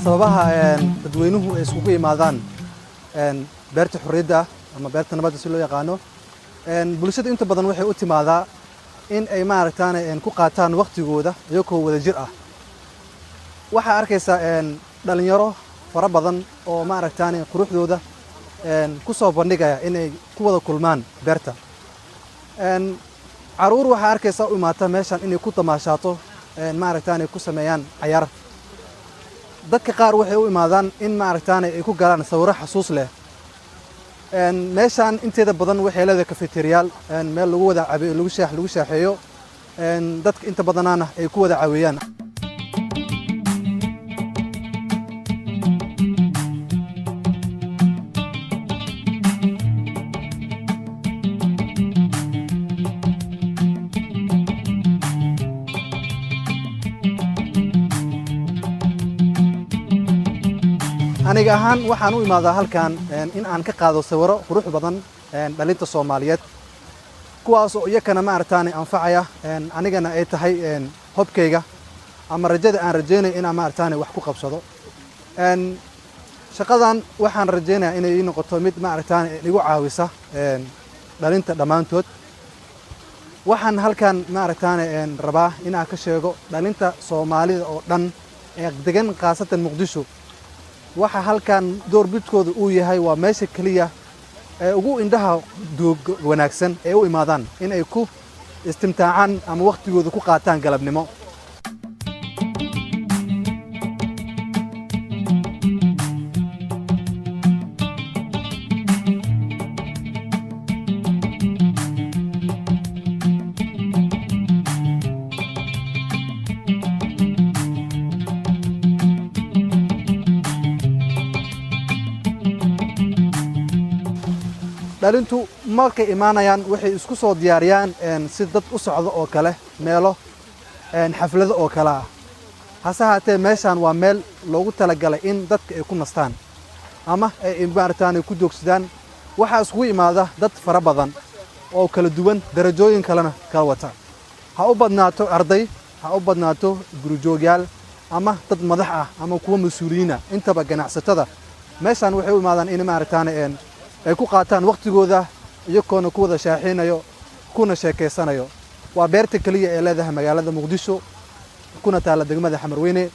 sababaha dadweynuhu ay isugu yimaadaan beerta xorriyadda ama beerta nabadda si loo yaqaano bulshada inta badan waxay u timaadaa in ay maaragtaan ku qaataan waqtigooda iyagoo wada jir ah waxa arkaysa dhalinyaro fara badan oo maaragtaan quruxdooda ku soo bandhigaya inay ku wada kulmaan beerta caruur waxa arkaysa u imaata meeshan inay ku tamaashaato maaragtaan ku sameeyaan ciyaar dadka qaar waxay u imaadaan in maaragtaan ay ku galaan sawir xasuus leh meeshan inteeda badan waxay leedahay cafeteriyaal meel lagu wada cabeeyo lagu shaaxeeyo dadka inta badanaana ay ku wada caweeyaan aniga ahaan waxaan u imaadaa halkan in aan ka qaado sawiro qurux badan dhalinta Soomaaliyeed kuwaas oo iyakana maaragtaan anfacaya anigana ay tahay hobkayga ama rajada aan rajeenay in aan maaragtaan wax ku qabsado shaqadan waxaan rajeenayaa inay noqoto mid maaragtaan igu caawisa dhalinta dhamaantood waxaan halkan maaragtaan rabaa in aan ka sheego dhalinta Soomaalida oo dhan ee degan qaasatan Muqdisho waxa halkan door bidkooda uu yahay waa meesha kaliya ee ugu indhaha wanaagsan ee u imaadaan in ay ku istimtaacaan ama waqtigooda ku qaataan galabnimo dhalintu markay imaanayaan waxay isku soo diyaariyaan si dad u socdo oo kale meelo xaflado oo kale ah hase haatee meeshan waa meel loogu talagalay in dadka ay ku nastaan ama ay maaragtaan ku joogsadaan waxa isku imaada dad fara badan oo kala duwan darajooyin kalena kala wata ha u badnaato arday ha u badnaato gurujoogayaal ama dad madax ah ama kuwa mas'uuliyiin ah intaba ganacsatada meeshan waxay u imaadaan in maaragtaan ay ku qaataan waqtigooda iyagoona ku wada shaaxinayo kuna sheekeysanayo waa beerta kaliya ee leedahay magaalada Muqdisho kuna taala degmada Xamarweyne